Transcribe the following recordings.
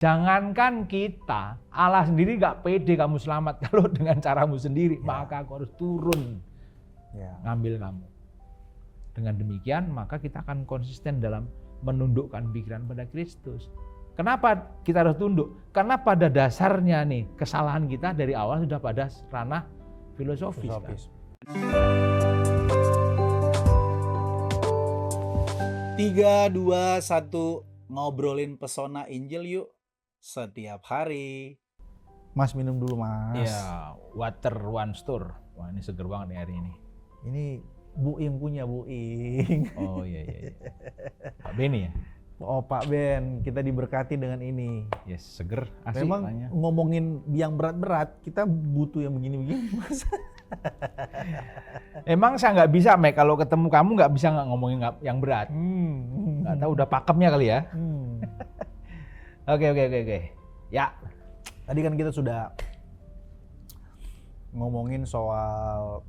Jangankan kita, Allah sendiri nggak pede kamu selamat kalau dengan caramu sendiri, maka aku harus turun ngambil kamu. Dengan demikian, maka kita akan konsisten dalam menundukkan pikiran pada Kristus. Kenapa kita harus tunduk? Karena pada dasarnya nih, kesalahan kita dari awal sudah pada ranah filosofis. Kan? 3, 2, 1, ngobrolin pesona Injil yuk. Setiap hari. Mas minum dulu, Mas. Ya, Water One Store. Wah, ini seger banget nih hari ini. Ini Buing punya, Buing. Oh iya. Pak Beni ya? Oh Pak Ben, kita diberkati dengan ini. Yes, seger. Asik. Memang tanya. ngomongin yang berat-berat, kita butuh yang begini-begini, Mas. Emang saya nggak bisa, Mek, kalau ketemu kamu nggak bisa nggak ngomongin yang berat. Nggak tahu udah pakemnya kali ya. Oke. Ya. Tadi kan kita sudah ngomongin soal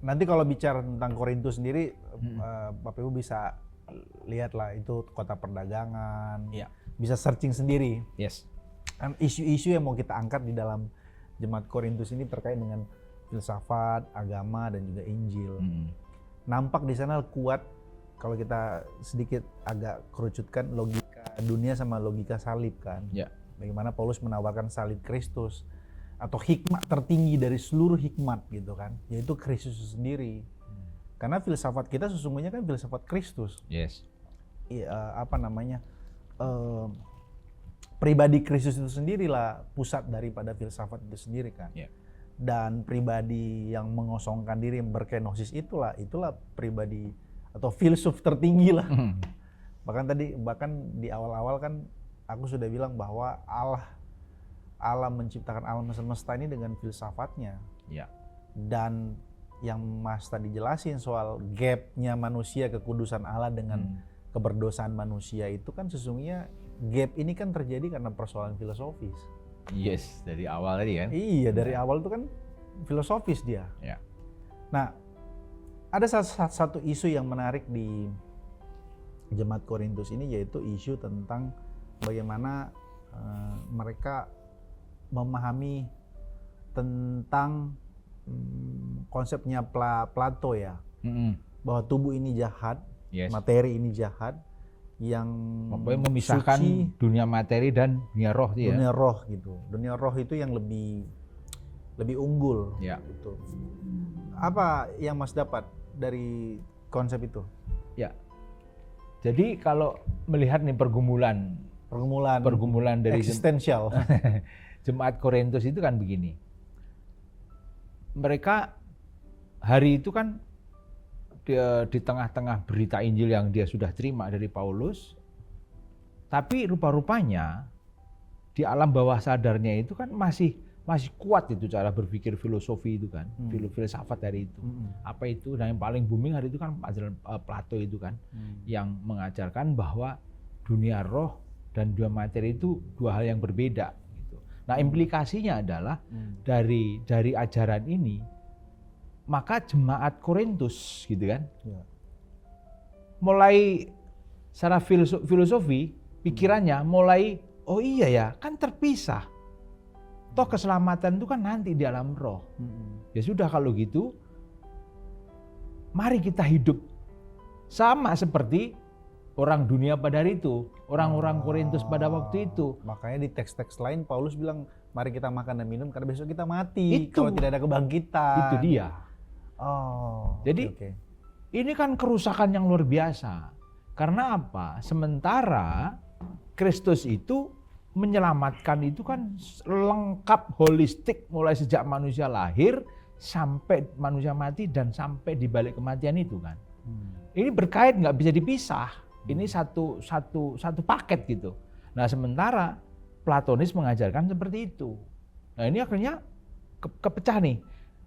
nanti kalau bicara tentang Korintus sendiri, Bapak Ibu bisa lihatlah itu kota perdagangan. Ya. Bisa searching sendiri. Yes. Isu-isu yang mau kita angkat di dalam jemaat Korintus ini terkait dengan filsafat, agama dan juga Injil. Nampak di sana kuat kalau kita sedikit agak kerucutkan logika dunia sama logika salib kan. Ya. Bagaimana Paulus menawarkan salib Kristus atau hikmat tertinggi dari seluruh hikmat gitu kan, yaitu Kristus sendiri. Karena filsafat kita sesungguhnya kan filsafat Kristus. Yes. Pribadi Kristus itu sendirilah pusat daripada filsafat itu sendiri kan. Yeah. Dan pribadi yang mengosongkan diri, yang berkenosis itulah pribadi atau filsuf tertinggi lah. Bahkan di awal-awal kan aku sudah bilang bahwa Allah menciptakan alam semesta ini dengan filsafatnya. Ya. Dan yang Mas tadi jelasin soal gapnya manusia kekudusan Allah dengan keberdosaan manusia itu kan sesungguhnya gap ini kan terjadi karena persoalan filosofis. Yes, dari awal tadi kan? Iya, dari awal itu kan filosofis dia. Ya. Nah, ada satu isu yang menarik di jemaat Korintus ini, yaitu isu tentang bagaimana mereka memahami tentang konsepnya Plato ya, bahwa tubuh ini jahat, materi ini jahat, yang memisahkan suci, dunia materi dan dunia roh ya. Dunia roh gitu. Dunia roh itu yang lebih unggul gitu. Apa yang Mas dapat dari konsep itu? Ya. Jadi kalau melihat nih pergumulan dari eksistensial jemaat Korintus itu kan begini. Mereka hari itu kan di tengah-tengah berita Injil yang dia sudah terima dari Paulus, tapi rupa-rupanya di alam bawah sadarnya itu kan masih kuat itu cara berpikir filosofi itu kan, filsafat dari itu. Apa itu? Dan yang paling booming hari itu kan ajaran Plato itu kan, yang mengajarkan bahwa dunia roh dan dunia materi itu dua hal yang berbeda. Gitu. Nah implikasinya adalah dari ajaran ini, maka jemaat Korintus gitu kan, mulai secara filosofi pikirannya mulai oh iya ya kan terpisah, toh keselamatan itu kan nanti di alam roh. Ya sudah kalau gitu, mari kita hidup sama seperti orang dunia pada hari itu, orang-orang Korintus pada waktu itu. Makanya di teks-teks lain Paulus bilang mari kita makan dan minum karena besok kita mati kalau tidak ada kebangkitan. Itu dia. Jadi ini kan kerusakan yang luar biasa. Karena apa? Sementara Kristus itu menyelamatkan itu kan lengkap, holistik, mulai sejak manusia lahir sampai manusia mati dan sampai di balik kematian itu kan. Ini berkait, nggak bisa dipisah. Ini satu paket gitu. Nah sementara Platonis mengajarkan seperti itu. Nah ini akhirnya kepecah nih.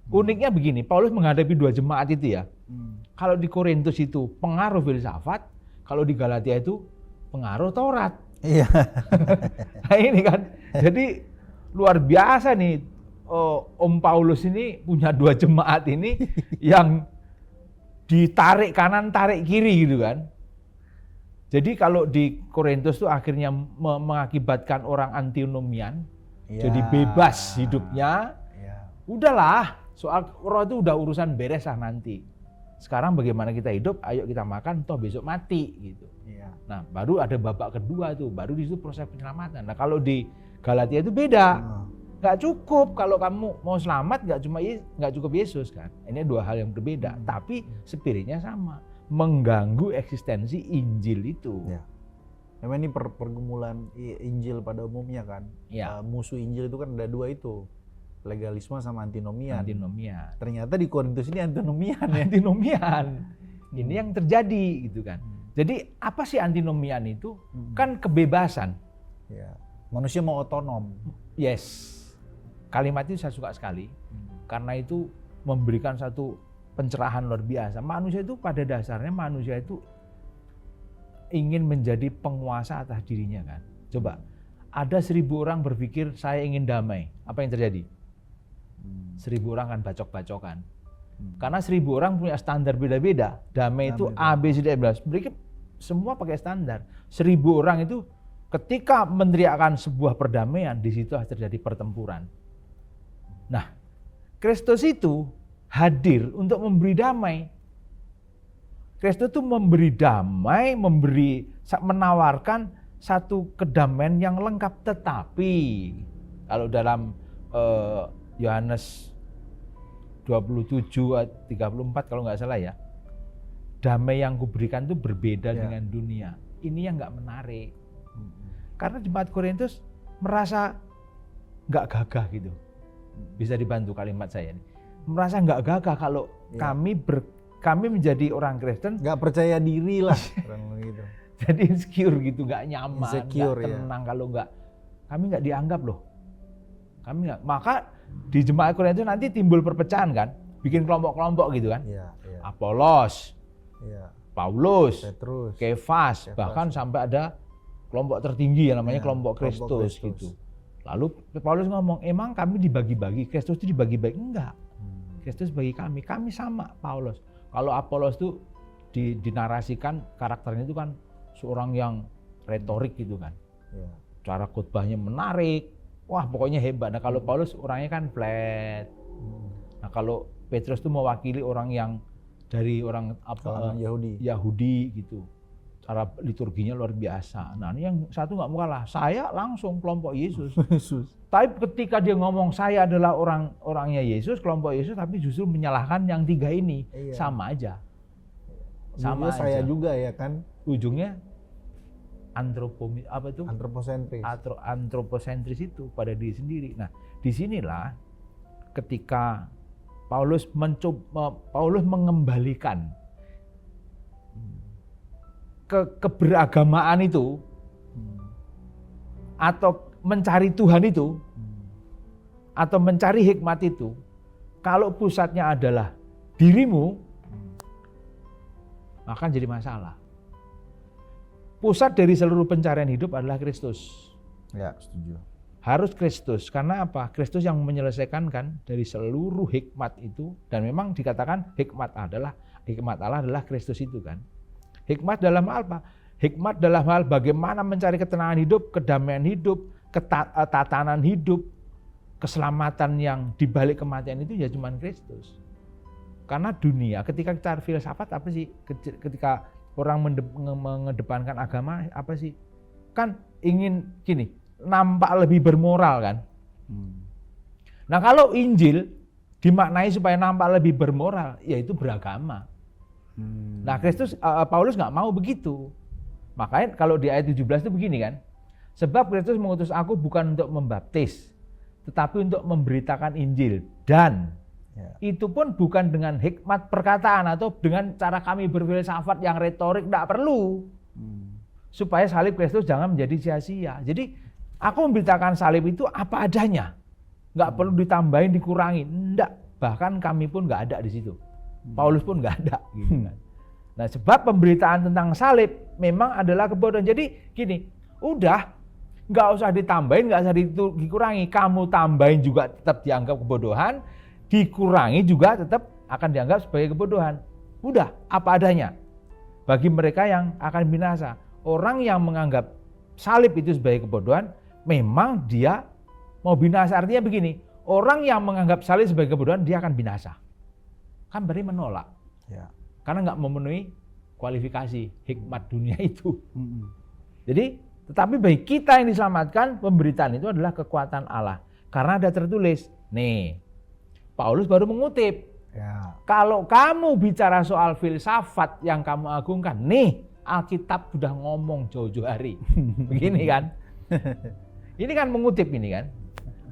Uniknya begini, Paulus menghadapi dua jemaat itu ya. Kalau di Korintus itu pengaruh filsafat, kalau di Galatia itu pengaruh Taurat. Iya. Nah ini kan, jadi luar biasa nih. Om Paulus ini punya dua jemaat ini yang ditarik kanan, tarik kiri gitu kan. Jadi kalau di Korintus tuh akhirnya mengakibatkan orang antinomian, jadi bebas hidupnya. Udahlah, soal roh itu udah urusan beres lah nanti. Sekarang bagaimana kita hidup, ayo kita makan, toh besok mati gitu. Nah, baru ada babak kedua tuh, baru di situ proses penyelamatan. Nah, kalau di Galatia itu beda. Nggak cukup kalau kamu mau selamat, nggak cukup Yesus kan. Ini dua hal yang berbeda, tapi spiritnya sama. Mengganggu eksistensi Injil itu. Memang ini pergumulan Injil pada umumnya kan. Musuh Injil itu kan ada dua itu. Legalisme sama antinomian. Ternyata di Korintus ini antinomian ya. Ini yang terjadi gitu kan. Jadi apa sih antinomian itu? Kan kebebasan. Manusia mau otonom. Yes. Kalimat itu saya suka sekali. Karena itu memberikan satu pencerahan luar biasa. Manusia itu pada dasarnya itu ingin menjadi penguasa atas dirinya kan. Coba, ada 1000 orang berpikir saya ingin damai. Apa yang terjadi? 1000 orang kan bacok-bacokan. Karena 1000 orang punya standar beda-beda. Damai itu A, B, C, D, E. Mereka semua pakai standar. 1000 orang itu ketika meneriakkan sebuah perdamaian, di situ terjadi pertempuran. Nah, Kristus itu hadir untuk memberi damai. Kristus itu memberi damai, menawarkan satu kedamaian yang lengkap. Tetapi kalau dalam Yohanes 27:34 kalau nggak salah ya, damai yang kuberikan itu berbeda dengan dunia. Ini yang nggak menarik. Karena jemaat Korintus merasa nggak gagah gitu. Bisa dibantu kalimat saya ini. Merasa nggak gagah kalau kami menjadi orang Kristen. Nggak percaya diri lah. Gitu. Jadi insecure gitu, nggak nyaman, nggak tenang kalau kami nggak dianggap loh. Kami nggak. Maka di jemaat Korintus nanti timbul perpecahan kan, bikin kelompok-kelompok gitu kan. Apolos, Paulus, Petrus, Kefas, bahkan sampai ada kelompok tertinggi yang namanya kelompok Kristus gitu. Lalu Paulus ngomong, emang kami dibagi-bagi, Kristus itu dibagi-bagi? Enggak. Kristus bagi kami sama Paulus. Kalau Apolos itu dinarasikan karakternya itu kan seorang yang retorik gitu kan. Cara khotbahnya menarik, wah pokoknya hebat. Nah kalau Paulus orangnya kan flat. Nah kalau Petrus itu mewakili orang yang dari orang Yahudi gitu. Cara liturginya luar biasa. Nah ini yang satu nggak mau kalah. Saya langsung kelompok Yesus. Tapi ketika dia ngomong saya adalah orangnya Yesus, kelompok Yesus, tapi justru menyalahkan yang tiga ini. Sama aja. Sama aja. Saya juga ya kan. Ujungnya antroposentris itu pada diri sendiri. Nah disinilah ketika Paulus mengembalikan keberagamaan itu atau mencari Tuhan itu atau mencari hikmat itu, kalau pusatnya adalah dirimu, maka jadi masalah. Pusat dari seluruh pencarian hidup adalah Kristus. Ya, setuju. Harus Kristus. Karena apa? Kristus yang menyelesaikan kan dari seluruh hikmat itu, dan memang dikatakan hikmat Allah adalah Kristus itu kan. Hikmat dalam hal apa? Hikmat dalam hal bagaimana mencari ketenangan hidup, kedamaian hidup, tatanan hidup, keselamatan yang dibalik kematian itu ya cuma Kristus. Karena dunia, ketika kita filsafat apa sih? Ketika orang mengedepankan agama apa sih? Kan ingin gini, nampak lebih bermoral kan? Nah kalau Injil dimaknai supaya nampak lebih bermoral, yaitu beragama. Nah Paulus nggak mau begitu. Makanya kalau di ayat 17 itu begini kan. Sebab Kristus mengutus aku bukan untuk membaptis, tetapi untuk memberitakan Injil. Dan itu pun bukan dengan hikmat perkataan atau dengan cara kami berfilsafat yang retorik, tidak perlu. Supaya salib Kristus jangan menjadi sia-sia. Jadi aku memberitakan salib itu apa adanya. Nggak perlu ditambahin, dikurangi. Enggak. Bahkan kami pun nggak ada di situ. Paulus pun nggak ada. Gitu kan. Nah sebab pemberitaan tentang salib memang adalah kebodohan. Jadi gini, udah nggak usah ditambahin, nggak usah dikurangi. Kamu tambahin juga tetap dianggap kebodohan, dikurangi juga tetap akan dianggap sebagai kebodohan. Udah, apa adanya. Bagi mereka yang akan binasa. orang yang menganggap salib itu sebagai kebodohan, memang dia mau binasa. Artinya begini, orang yang menganggap salib sebagai kebodohan, dia akan binasa. Kan berarti menolak. Ya. Karena nggak memenuhi kualifikasi hikmat dunia itu. Jadi, tetapi bagi kita yang diselamatkan, pemberitaan itu adalah kekuatan Allah. Karena ada tertulis, nih, Paulus baru mengutip. Ya. Kalau kamu bicara soal filsafat yang kamu agungkan, nih Alkitab sudah ngomong jauh-jauh hari. Begini kan. Ini kan mengutip ini kan.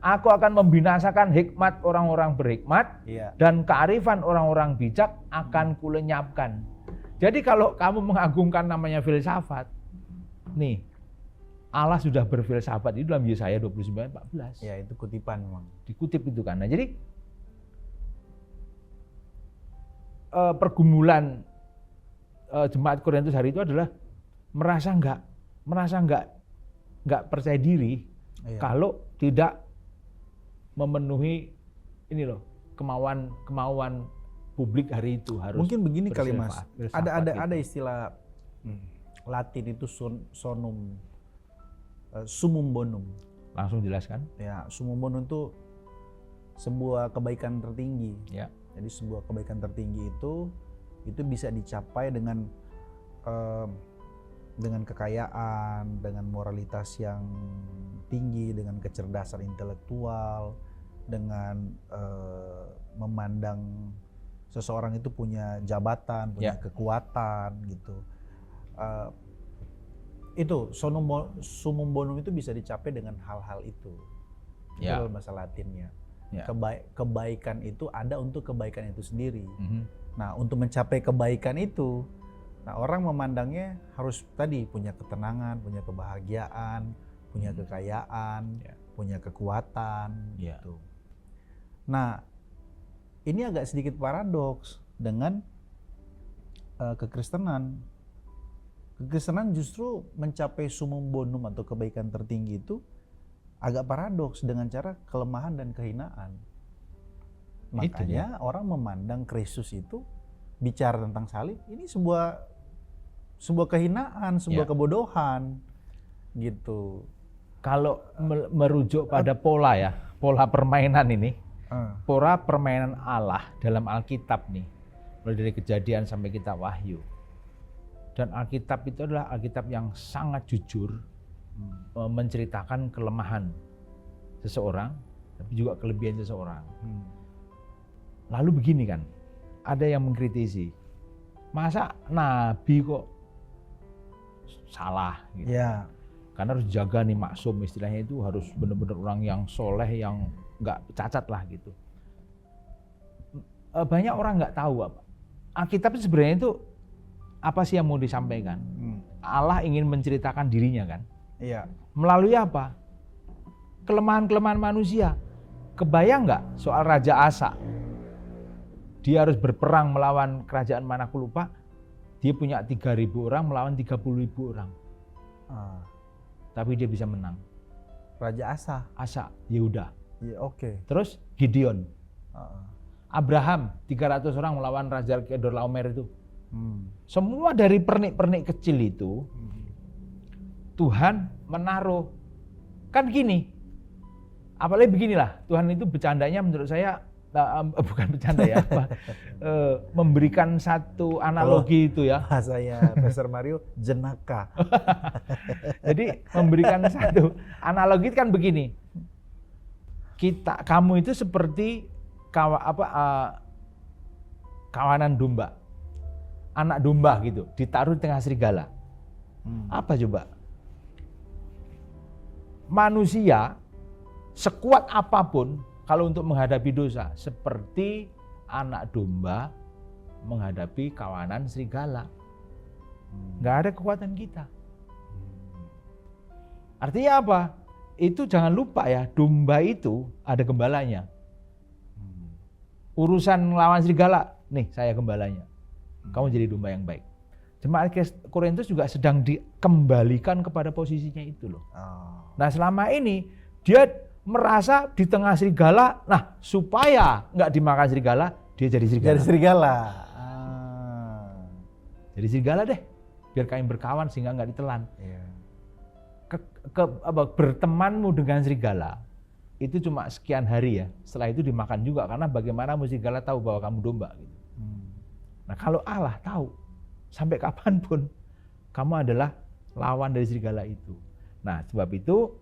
Aku akan membinasakan hikmat orang-orang berhikmat, dan kearifan orang-orang bijak akan kulenyapkan. Jadi kalau kamu mengagungkan namanya filsafat, nih Allah sudah berfilsafat itu dalam Yesaya 29:14. Ya, itu kutipan memang. Dikutip itu kan. Nah, jadi pergumulan jemaat Korintus hari itu adalah merasa nggak percaya diri kalau tidak memenuhi ini loh kemauan publik hari itu harus. Mungkin begini kali Mas. Ada gitu. istilah Latin itu summum bonum. Langsung jelaskan. Ya, summum bonum itu sebuah kebaikan tertinggi. Ya. Jadi sebuah kebaikan tertinggi itu bisa dicapai dengan kekayaan, dengan moralitas yang tinggi, dengan kecerdasan intelektual, dengan memandang seseorang itu punya jabatan, punya kekuatan gitu. Itu summum bonum itu bisa dicapai dengan hal-hal itu. Itu dalam bahasa Latinnya. Kebaikan itu ada untuk kebaikan itu sendiri. Nah, untuk mencapai kebaikan itu, nah orang memandangnya harus tadi punya ketenangan, punya kebahagiaan, punya kekayaan, punya kekuatan, gitu. Nah, ini agak sedikit paradoks dengan kekristenan. Kekristenan justru mencapai summum bonum atau kebaikan tertinggi itu agak paradoks dengan cara kelemahan dan kehinaan. Makanya orang memandang Kristus itu bicara tentang salib ini sebuah kehinaan, sebuah kebodohan gitu. Kalau merujuk pada pola permainan ini, pola permainan Allah dalam Alkitab nih, mulai dari Kejadian sampai kita Wahyu. Dan Alkitab itu adalah Alkitab yang sangat jujur, menceritakan kelemahan seseorang, tapi juga kelebihan seseorang. Lalu begini kan, ada yang mengkritisi, masa Nabi kok salah gitu. Ya. Karena harus jaga nih maksum, istilahnya itu harus benar-benar orang yang soleh, yang nggak cacat lah gitu. Banyak orang nggak tahu apa Alkitab itu sebenarnya itu apa sih yang mau disampaikan. Allah ingin menceritakan dirinya kan. Iya. Melalui apa? Kelemahan-kelemahan manusia. Kebayang nggak soal Raja Asa? Dia harus berperang melawan kerajaan mana aku lupa. Dia punya 3.000 orang melawan 30.000 orang. Tapi dia bisa menang. Raja Asa, Yehuda. Ya, oke. Terus Gideon. Abraham 300 orang melawan Raja Kedorlaomer itu. Semua dari pernik-pernik kecil itu Tuhan menaruh. Kan gini. Apalagi beginilah, Tuhan itu bercandanya menurut saya bukan bercanda ya, memberikan satu analogi itu ya. Bahasanya Pastor Mario, jenaka. Jadi memberikan satu analogi kan begini. Kamu itu seperti kawanan domba. Anak domba gitu, ditaruh di tengah serigala. Apa coba? Manusia sekuat apapun kalau untuk menghadapi dosa, seperti anak domba menghadapi kawanan serigala. Nggak ada kekuatan kita. Artinya apa? Itu jangan lupa ya, domba itu ada gembalanya. Urusan melawan serigala, nih saya gembalanya. Kamu jadi domba yang baik. Jemaat Korintus juga sedang dikembalikan kepada posisinya itu loh. Nah selama ini dia merasa di tengah serigala, nah supaya nggak dimakan serigala, dia jadi serigala. Jadi serigala. Jadi serigala deh. biar kalian berkawan sehingga nggak ditelan. Iya. Bertemanmu dengan serigala itu cuma sekian hari ya. Setelah itu dimakan juga, karena bagaimana serigala tahu bahwa kamu domba gitu. Nah kalau Allah tahu sampai kapanpun kamu adalah lawan dari serigala itu. Nah sebab itu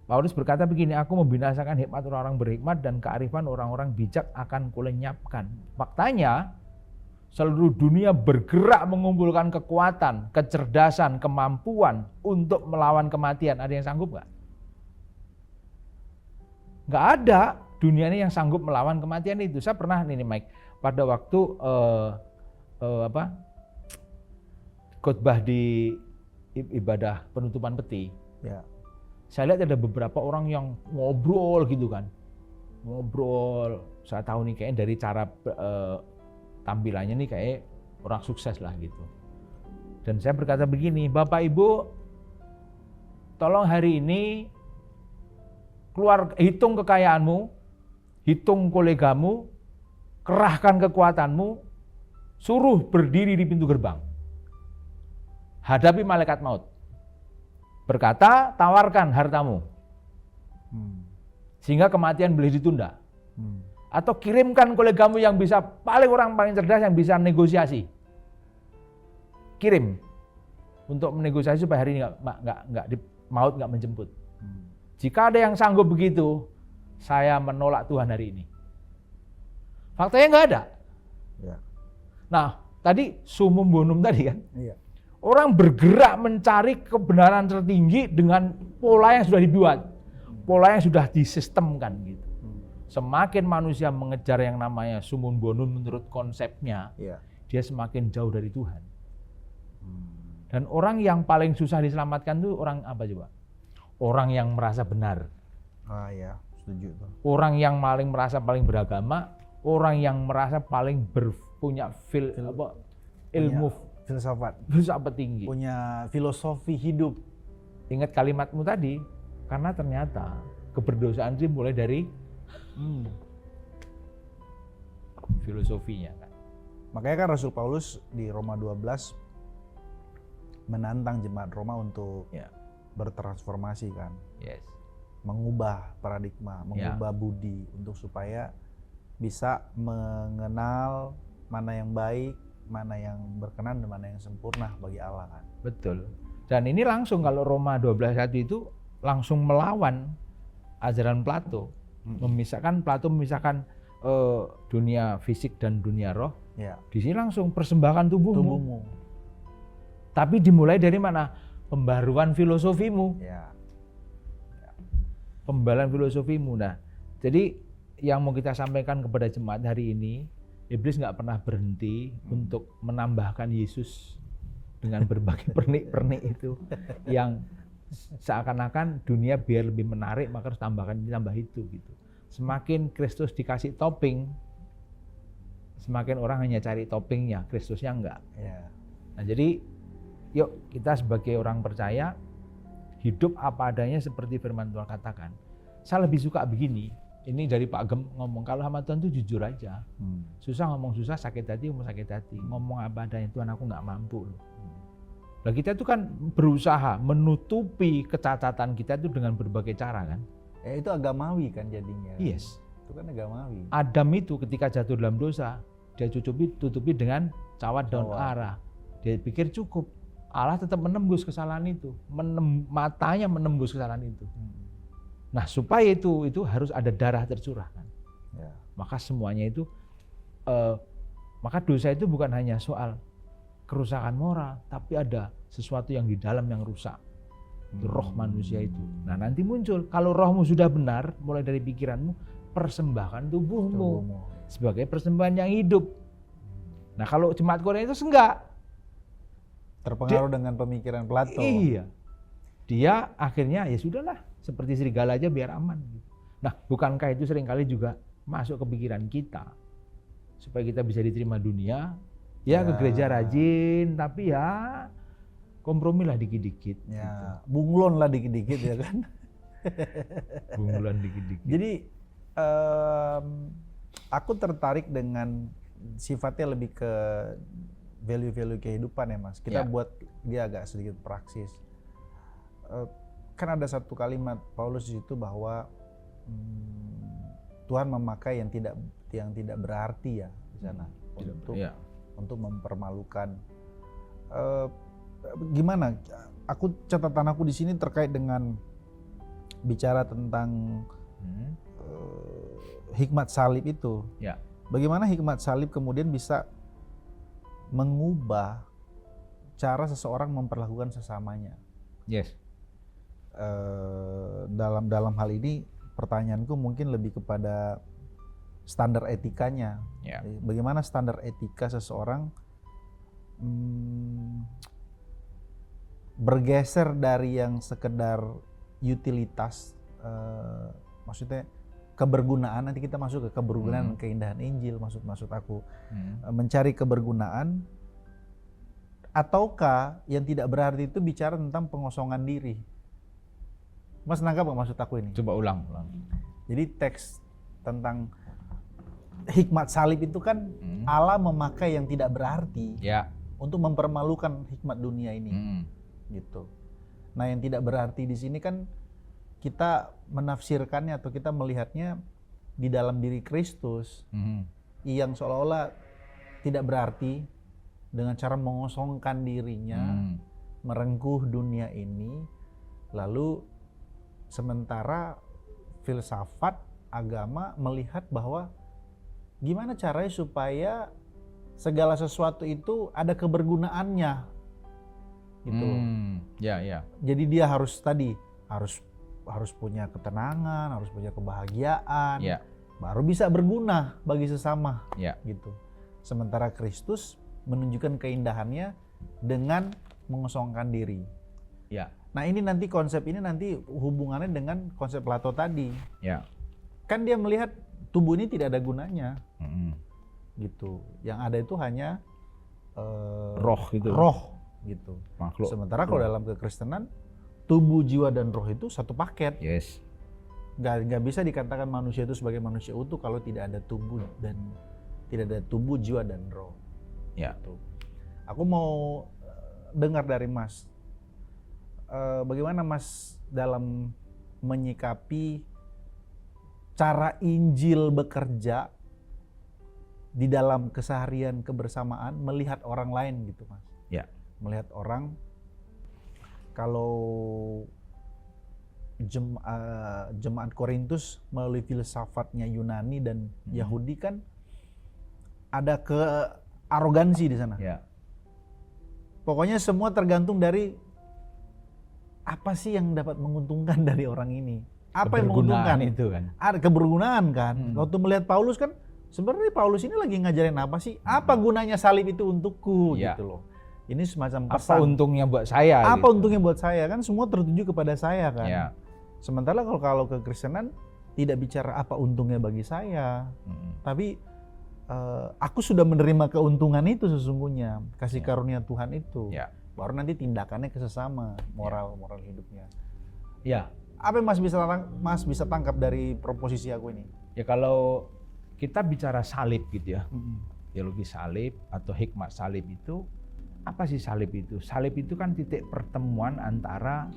Paulus berkata begini, aku membinasakan hikmat orang-orang berhikmat dan kearifan orang-orang bijak akan kulenyapkan. Faktanya seluruh dunia bergerak mengumpulkan kekuatan, kecerdasan, kemampuan untuk melawan kematian. Ada yang sanggup nggak? Nggak ada dunia ini yang sanggup melawan kematian itu. Saya pernah nih Mike, pada waktu khotbah di ibadah penutupan peti. Ya. Saya lihat ada beberapa orang yang ngobrol gitu kan. Ngobrol, saya tahu nih kayaknya dari cara tampilannya nih kayak orang sukses lah gitu. Dan saya berkata begini, Bapak Ibu, tolong hari ini hitung kekayaanmu, hitung kolegamu, kerahkan kekuatanmu, suruh berdiri di pintu gerbang. Hadapi malaikat maut. Berkata, tawarkan hartamu. Sehingga kematian boleh ditunda. Atau kirimkan kolegamu yang bisa, orang paling cerdas yang bisa negosiasi. Kirim. Untuk menegosiasi supaya hari ini maut nggak menjemput. Jika ada yang sanggup begitu, saya menolak Tuhan hari ini. Faktanya nggak ada. Ya. Nah, tadi sumum bonum tadi kan. Iya. Orang bergerak mencari kebenaran tertinggi dengan pola yang sudah dibuat, pola yang sudah disistemkan gitu. Semakin manusia mengejar yang namanya sumum bonum menurut konsepnya, dia semakin jauh dari Tuhan. Dan orang yang paling susah diselamatkan itu orang apa coba? Orang yang merasa benar. Ah ya, setuju tuh. Orang yang merasa paling beragama, orang yang merasa paling punya ilmu filsafat tinggi, punya filosofi hidup. Ingat kalimatmu tadi, karena ternyata keberdosaan itu mulai dari filosofinya kan. Makanya kan Rasul Paulus di Roma 12 menantang jemaat Roma untuk bertransformasi kan. Yes. Mengubah paradigma, mengubah budi untuk supaya bisa mengenal mana yang baik, mana yang berkenan dan mana yang sempurna bagi Allah kan. Betul. Dan ini langsung kalau Roma 12:1 itu langsung melawan ajaran Plato. Plato memisahkan dunia fisik dan dunia roh. Ya. Di sini langsung persembahkan tubuhmu. Tapi dimulai dari mana? Pembaruan filosofimu. Ya. Pembaruan filosofimu. Nah, jadi yang mau kita sampaikan kepada jemaat hari ini, Iblis nggak pernah berhenti untuk menambahkan Yesus dengan berbagai pernik-pernik itu yang seakan-akan dunia biar lebih menarik maka harus tambah itu gitu. Semakin Kristus dikasih topping, semakin orang hanya cari toppingnya, Kristusnya enggak. Ya. Nah jadi yuk kita sebagai orang percaya hidup apa adanya seperti firman Tuhan katakan. Saya lebih suka begini. Ini dari Pak Gem ngomong, kalau sama Tuhan itu jujur aja. Susah ngomong susah, sakit hati ngomong sakit hati. Ngomong apa adanya, Tuhan aku nggak mampu loh. Nah kita itu kan berusaha menutupi kecacatan kita itu dengan berbagai cara kan. Itu agamawi kan jadinya. Yes. Itu kan agamawi. Adam itu ketika jatuh dalam dosa, dia tutupi dengan cawat daun ara. Dia pikir cukup. Allah tetap menembus kesalahan itu. Matanya menembus kesalahan itu. Nah supaya itu harus ada darah tercurah kan. Ya. Maka semuanya itu, maka dosa itu bukan hanya soal kerusakan moral, tapi ada sesuatu yang di dalam yang rusak. Itu roh manusia itu. Nah nanti muncul, kalau rohmu sudah benar, mulai dari pikiranmu, persembahkan tubuhmu sebagai persembahan yang hidup. Nah kalau jemaat Korintus itu enggak. Terpengaruh dengan pemikiran Plato. Iya. Dia akhirnya ya sudahlah, seperti serigala aja biar aman. Nah bukankah itu seringkali juga masuk ke pikiran kita, supaya kita bisa diterima dunia, ya ke gereja rajin, tapi ya kompromilah dikit-dikit. Ya, gitu. Bunglon lah dikit-dikit ya kan. Bunglon dikit-dikit. Jadi aku tertarik dengan sifatnya lebih ke value-value kehidupan ya Mas. Kita Ya. buat dia agak sedikit praksis. Kan ada satu kalimat Paulus di situ bahwa Tuhan memakai yang tidak berarti ya di sana untuk mempermalukan. Gimana? Catatan aku di sini terkait dengan bicara tentang hikmat salib itu. Ya. Bagaimana hikmat salib kemudian bisa mengubah cara seseorang memperlakukan sesamanya. Yes. Dalam hal ini pertanyaanku mungkin lebih kepada standar etikanya. Ya. Bagaimana standar etika seseorang bergeser dari yang sekedar utilitas, maksudnya kebergunaan. Nanti kita masuk ke kebergunaan, keindahan Injil, maksud aku mencari kebergunaan, ataukah yang tidak berarti itu bicara tentang pengosongan diri. Mas nangkap nggak maksud aku ini? Coba ulang. Jadi teks tentang hikmat salib itu kan Allah memakai yang tidak berarti untuk mempermalukan hikmat dunia ini, gitu. Nah, yang tidak berarti di sini kan kita menafsirkannya atau kita melihatnya di dalam diri Kristus yang seolah-olah tidak berarti dengan cara mengosongkan dirinya, merengkuh dunia ini, lalu sementara filsafat agama melihat bahwa gimana caranya supaya segala sesuatu itu ada kebergunaannya, gitu. Jadi dia harus punya ketenangan, harus punya kebahagiaan, baru bisa berguna bagi sesama, gitu. Sementara Kristus menunjukkan keindahannya dengan mengosongkan diri. Nah, ini nanti konsep ini nanti hubungannya dengan konsep Plato tadi. Kan dia melihat tubuh ini tidak ada gunanya, gitu. Yang ada itu hanya roh gitu. Makhluk. Sementara kalau dalam kekristenan tubuh, jiwa dan roh itu satu paket. Yes. Gak bisa dikatakan manusia itu sebagai manusia utuh kalau tidak ada tubuh dan tidak ada tubuh, jiwa dan roh. Gitu. Aku mau dengar dari Mas. Bagaimana Mas dalam menyikapi cara Injil bekerja di dalam keseharian kebersamaan, melihat orang lain gitu Mas. Melihat orang, kalau jemaat Korintus melalui filsafatnya Yunani dan Yahudi kan ada kearogansi di sana. Pokoknya semua tergantung dari apa sih yang dapat menguntungkan dari orang ini. Apa yang menguntungkan itu kan? Ada kebergunaan kan. Waktu melihat Paulus kan, sebenarnya Paulus ini lagi ngajarin apa sih? Apa gunanya salib itu untukku gitu loh. Ini semacam pesan. Apa untungnya buat saya? Apa untungnya buat saya? Kan semua tertuju kepada saya kan. Sementara kalau kekristenan tidak bicara apa untungnya bagi saya, tapi aku sudah menerima keuntungan itu sesungguhnya, kasih karunia Tuhan itu. Baru nanti tindakannya ke sesama, moral hidupnya. Apa yang Mas bisa tangkap dari proposisi aku ini? Ya, kalau kita bicara salib gitu ya, teologi salib atau hikmat salib itu, apa sih salib itu? Salib itu kan titik pertemuan antara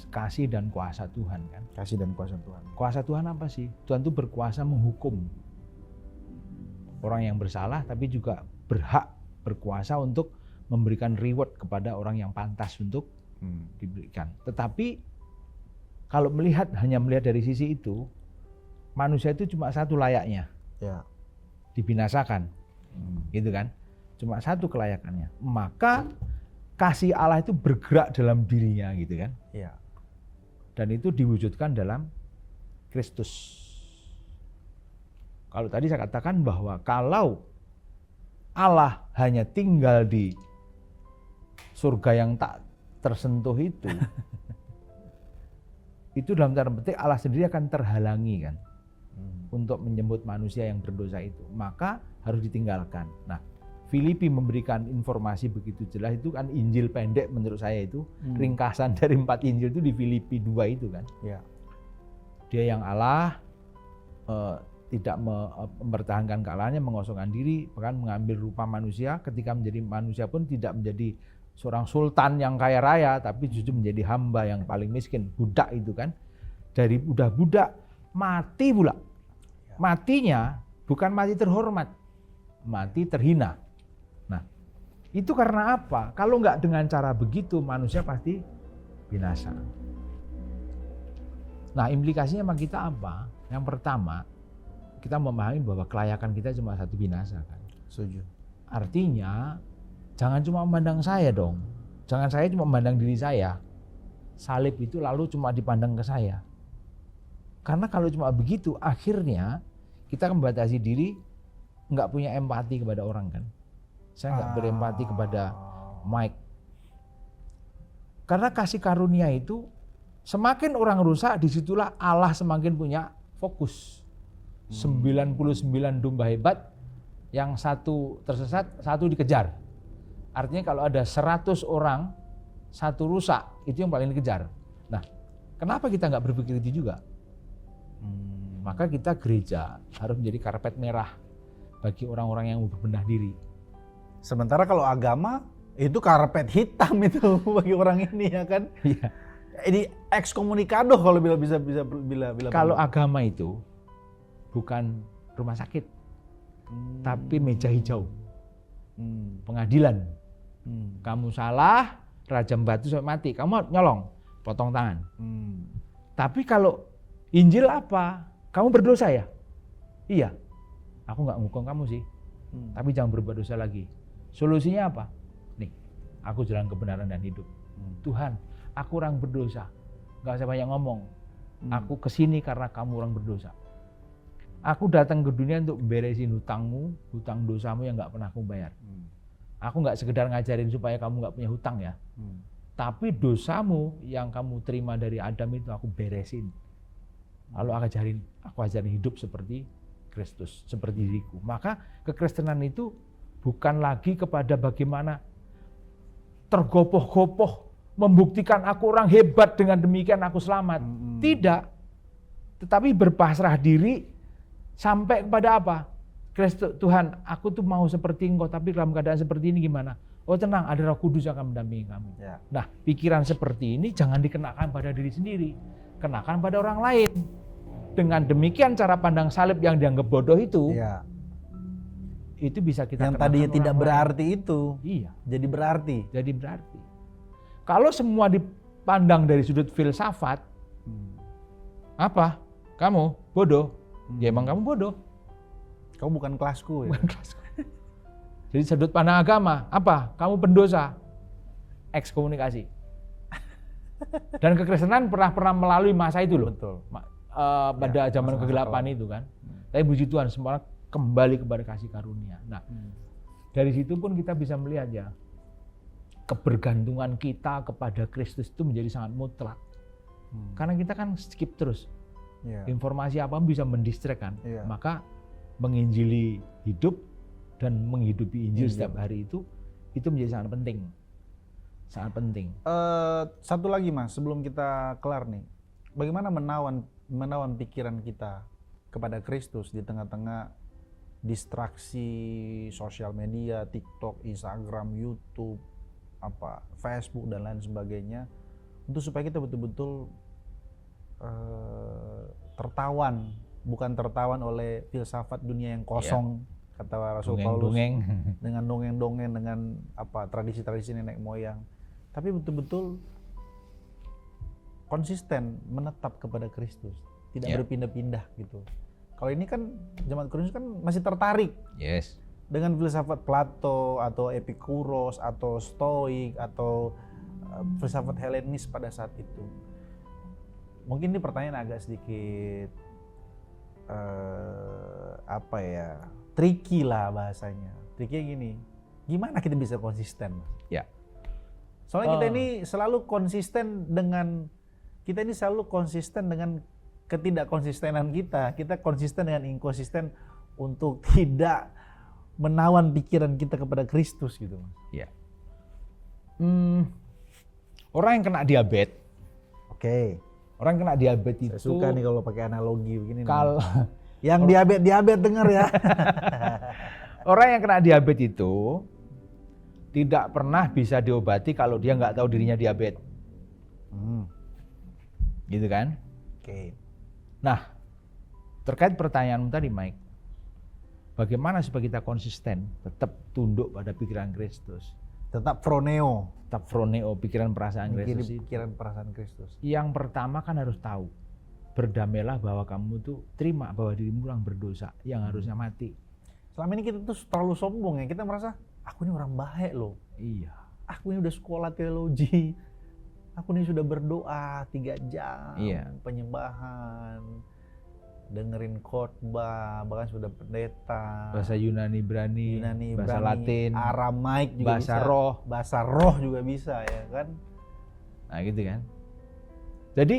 kasih dan kuasa Tuhan kan. Kasih dan kuasa Tuhan. Kuasa Tuhan apa sih? Tuhan itu berkuasa menghukum orang yang bersalah, tapi juga berhak berkuasa untuk memberikan reward kepada orang yang pantas untuk diberikan. Tetapi kalau hanya melihat dari sisi itu, manusia itu cuma satu layaknya, dibinasakan, gitu kan? Cuma satu kelayakannya. Maka kasih Allah itu bergerak dalam dirinya, gitu kan? Dan itu diwujudkan dalam Kristus. Kalau tadi saya katakan bahwa kalau Allah hanya tinggal di surga yang tak tersentuh itu dalam tanda petik Allah sendiri akan terhalangi kan untuk menjemput manusia yang berdosa itu, maka harus ditinggalkan. Nah, Filipi memberikan informasi begitu jelas, itu kan Injil pendek menurut saya itu ringkasan dari 4 Injil itu di Filipi 2 itu kan. Dia yang Allah tidak mempertahankan kealahannya, mengosongkan diri, bahkan mengambil rupa manusia. Ketika menjadi manusia pun tidak menjadi seorang sultan yang kaya raya, tapi justru menjadi hamba yang paling miskin, budak itu kan. Dari udah budak, mati pula. Matinya bukan mati terhormat, mati terhina. Nah, itu karena apa? Kalau nggak dengan cara begitu, manusia pasti binasa. Nah, implikasinya sama kita apa? Yang pertama, kita memahami bahwa kelayakan kita cuma satu, binasa kan. Setuju. Artinya jangan cuma memandang saya dong. Jangan saya cuma memandang diri saya. Salib itu lalu cuma dipandang ke saya. Karena kalau cuma begitu, akhirnya kita membatasi diri, nggak punya empati kepada orang kan. Saya nggak berempati kepada Mike. Karena kasih karunia itu, semakin orang rusak, disitulah Allah semakin punya fokus. 99 domba hebat, yang satu tersesat, satu dikejar. Artinya kalau ada 100 orang, satu rusak, itu yang paling dikejar. Nah, kenapa kita nggak berpikir itu juga? Maka kita gereja harus menjadi karpet merah bagi orang-orang yang berbenah diri. Sementara kalau agama, itu karpet hitam itu bagi orang ini ya kan? Iya. Ini ekskomunikado kalau bisa Kalau agama itu bukan rumah sakit, tapi meja hijau, pengadilan. Kamu salah, rajam batu sampai mati, kamu nyolong, potong tangan. Tapi kalau Injil apa? Kamu berdosa ya? Iya, aku nggak ngukum kamu sih, tapi jangan berbuat dosa lagi. Solusinya apa? Nih, aku jalan kebenaran dan hidup. Tuhan, aku orang berdosa, nggak usah banyak ngomong. Aku kesini karena kamu orang berdosa. Aku datang ke dunia untuk beresin hutangmu, hutang dosamu yang nggak pernah kamu bayar. Aku nggak sekedar ngajarin supaya kamu nggak punya hutang ya, tapi dosamu yang kamu terima dari Adam itu aku beresin. Lalu aku ajarin hidup seperti Kristus, seperti diriku. Maka kekristenan itu bukan lagi kepada bagaimana tergopoh-gopoh membuktikan aku orang hebat dengan demikian aku selamat. Tidak, tetapi berpasrah diri. Sampai kepada apa? Kristus, Tuhan, aku tuh mau seperti Engkau, tapi dalam keadaan seperti ini gimana? Oh tenang, ada Roh Kudus yang akan mendampingi kamu. Ya. Nah, pikiran seperti ini jangan dikenakan pada diri sendiri, kenakan pada orang lain. Dengan demikian cara pandang salib yang dianggap bodoh itu, ya, itu bisa kita yang tadinya tidak berarti lain. Itu, iya, jadi berarti. Jadi berarti. Kalau semua dipandang dari sudut filsafat, apa? Kamu bodoh. Ya emang kamu bodoh. Kamu bukan kelasku ya. Bukan kelasku. Jadi sudut pandang agama, apa? Kamu pendosa. Ekskomunikasi. Dan kekristenan pernah melalui masa itu loh. Betul. Pada zaman kegelapan itu kan. Tapi puji Tuhan semua kembali kepada kasih karunia. Nah, dari situ pun kita bisa melihat ya, kebergantungan kita kepada Kristus itu menjadi sangat mutlak. Karena kita kan skip terus. Informasi apa bisa mendistract kan. Maka menginjili hidup dan menghidupi Injil setiap hari itu menjadi sangat penting. Sangat penting. Satu lagi Mas, sebelum kita kelar nih. Bagaimana menawan pikiran kita kepada Kristus di tengah-tengah distraksi sosial media, TikTok, Instagram, YouTube, Facebook dan lain sebagainya, untuk supaya kita betul-betul tertawan, bukan tertawan oleh filsafat dunia yang kosong, kata Rasul Paulus, dengan dongeng-dongeng, dengan tradisi-tradisi nenek moyang, tapi betul-betul konsisten menetap kepada Kristus, tidak berpindah-pindah gitu. Kalau ini kan jemaat Korintus kan masih tertarik dengan filsafat Plato atau Epikuros atau Stoik atau filsafat Helenis pada saat itu. Mungkin ini pertanyaan agak sedikit tricky lah bahasanya. Tricky gini, gimana kita bisa konsisten? Ya. Soalnya kita ini selalu konsisten dengan ketidakkonsistenan kita. Kita konsisten dengan inkonsisten untuk tidak menawan pikiran kita kepada Kristus gitu, Mas. Ya. Orang yang kena diabetes. Oke. Orang kena diabetes itu. Saya suka nih kalau pakai analogi begini. Yang diabetes denger ya. Orang yang kena diabetes itu tidak pernah bisa diobati kalau dia nggak tahu dirinya diabetes. Gitu kan? Oke. Nah, terkait pertanyaanmu tadi, Mike, bagaimana supaya kita konsisten, tetap tunduk pada pikiran Kristus, Tetap froneo. tetap froneo, pikiran perasaan Mikirin Kristus itu. pikiran perasaan Kristus. Yang pertama kan harus tahu, berdamailah bahwa kamu tuh terima bahwa dirimu orang berdosa yang harusnya mati. Selama ini kita tuh terlalu sombong ya, kita merasa aku ini orang baik loh. Iya. Aku ini udah sekolah teologi. Aku ini sudah berdoa 3 jam, Iya. penyembahan, dengerin khotbah, bahkan sudah pendeta. Bahasa Yunani, Ibrani, bahasa Ibrani, Latin, Aramaik juga bahasa bisa. roh. Bahasa roh juga bisa ya kan. Nah gitu kan. Jadi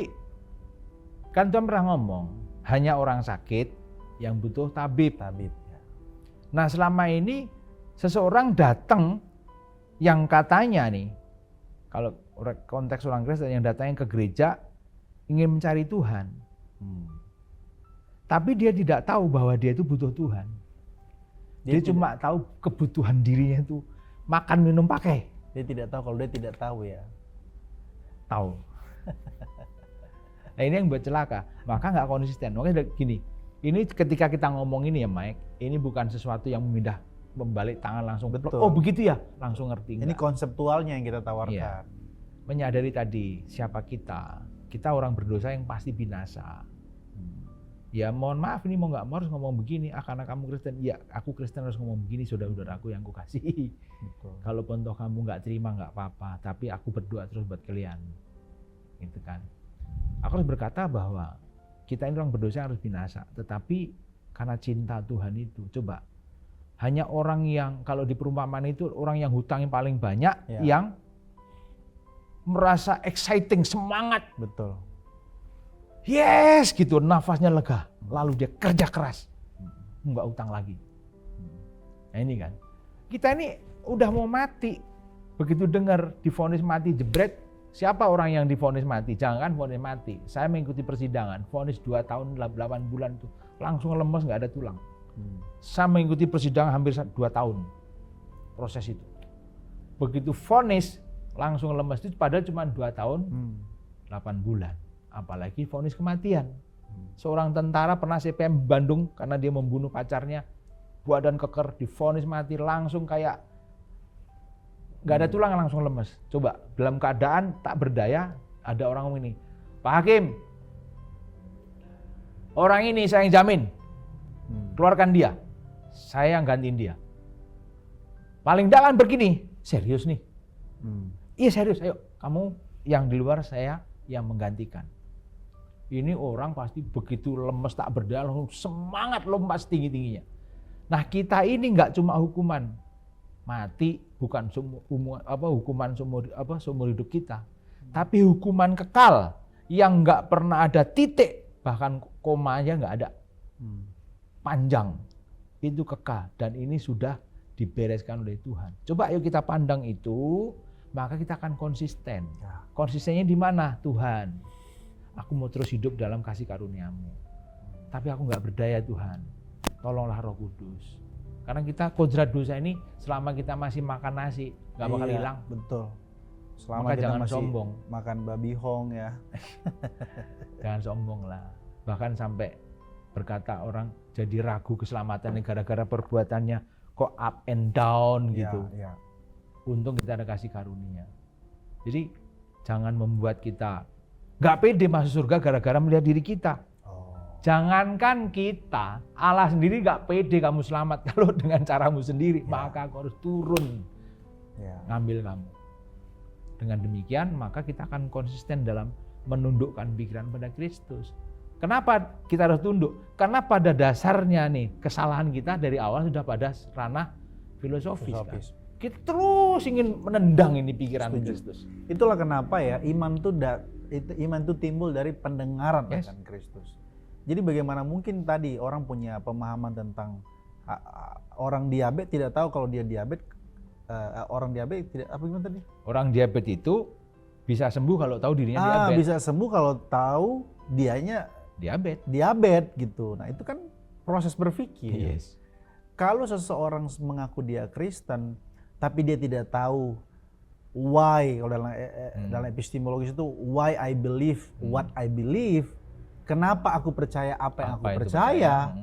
kan Tuhan pernah ngomong, hanya orang sakit yang butuh tabib. Tabib ya. Nah selama ini seseorang datang yang katanya nih, kalau konteks orang Kristen yang datang ke gereja ingin mencari Tuhan. Tapi dia tidak tahu bahwa dia itu butuh Tuhan. Dia cuma tahu kebutuhan dirinya itu makan, minum, pakai. Dia tidak tahu kalau dia tidak tahu ya. Tahu. Nah ini yang buat celaka. Maka nggak konsisten. Makanya gini, ini ketika kita ngomong ini ya Mike, ini bukan sesuatu yang membalik tangan langsung. Betul. Oh begitu ya, langsung ngerti. Ini konseptualnya yang kita tawarkan. Iya. Menyadari tadi siapa kita. Kita orang berdosa yang pasti binasa. Ya mohon maaf ini mau nggak mau harus ngomong begini. Karena kamu Kristen, ya aku Kristen harus ngomong begini, saudara-saudaraku yang kukasihi. Kalaupun toh kamu nggak terima nggak apa-apa, tapi aku berdoa terus buat kalian, gitu kan. Aku harus berkata bahwa kita ini orang berdosa yang harus binasa, tetapi karena cinta Tuhan itu, coba hanya orang yang kalau di perumpamaan itu orang yang hutangnya paling banyak, Ya. yang merasa exciting, semangat. Betul. Yes, gitu, nafasnya lega. Lalu dia kerja keras, nggak utang lagi. Nah ini kan, kita ini udah mau mati. Begitu dengar divonis mati, jebret. Siapa orang yang divonis mati? Jangan vonis mati. Saya mengikuti persidangan, vonis 2 tahun 8 bulan tuh langsung lemes, nggak ada tulang. Saya mengikuti persidangan hampir 2 tahun proses itu. Begitu vonis langsung lemes itu padahal cuma 2 tahun 8 bulan. Apalagi vonis kematian. Seorang tentara pernah CPM Bandung karena dia membunuh pacarnya, badan keker, divonis mati langsung kayak nggak ada tulang, langsung lemes. Coba dalam keadaan tak berdaya, ada orang ngomong ini, Pak Hakim, orang ini saya yang jamin, keluarkan dia, saya yang gantiin dia. Paling jangan begini, serius nih. Iya serius, ayo kamu yang di luar, saya yang menggantikan. Ini orang pasti begitu lemes tak berdaya langsung semangat lompat setinggi-tingginya. Nah kita ini nggak cuma hukuman mati, bukan hukuman seumur hidup kita, tapi hukuman kekal yang nggak pernah ada titik, bahkan koma aja nggak ada, panjang, itu kekal dan ini sudah dibereskan oleh Tuhan. Coba yuk kita pandang itu, maka kita akan konsisten. Konsistennya di mana? Tuhan, aku mau terus hidup dalam kasih karunia-Mu. Tapi aku nggak berdaya Tuhan. Tolonglah Roh Kudus. Karena kita kodrat dosa ini selama kita masih makan nasi nggak bakal hilang. Betul. Selama Maka kita jangan masih sombong. makan babi hong ya. Jangan sombong lah. Bahkan sampai berkata orang jadi ragu keselamatan gara-gara perbuatannya kok up and down gitu. Ya. Untung kita ada kasih karunia. Jadi jangan membuat kita nggak pede masuk surga gara-gara melihat diri kita. Jangankan kita, Allah sendiri nggak pede kamu selamat kalau dengan caramu sendiri, maka aku harus turun ngambil kamu. Dengan demikian maka kita akan konsisten dalam menundukkan pikiran pada Kristus. Kenapa kita harus tunduk? Karena pada dasarnya nih kesalahan kita dari awal sudah pada ranah filosofis. Kan? Kita terus ingin menendang ini pikiran Kristus. Itulah kenapa ya iman itu timbul dari pendengaran akan Kristus. Jadi bagaimana mungkin tadi orang punya pemahaman tentang orang diabetes tidak tahu kalau dia diabetes, orang diabetes tidak apa gimana tadi? Orang diabetes itu bisa sembuh kalau tahu dirinya diabetes. Bisa sembuh kalau tahu dianya diabetes gitu. Nah itu kan proses berpikir. Yes. Kalau seseorang mengaku dia Kristen, tapi dia tidak tahu why, kalau dalam epistemologis itu why I believe what I believe, kenapa aku percaya apa yang aku percaya,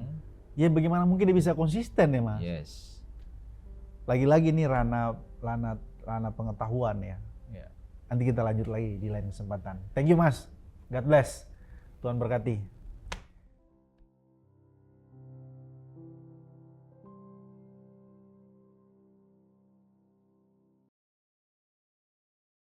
ya bagaimana mungkin dia bisa konsisten ya Mas? Yes. Lagi-lagi ini ranah pengetahuan ya. Yeah. Nanti kita lanjut lagi di lain kesempatan. Thank you Mas, God bless, Tuhan berkati.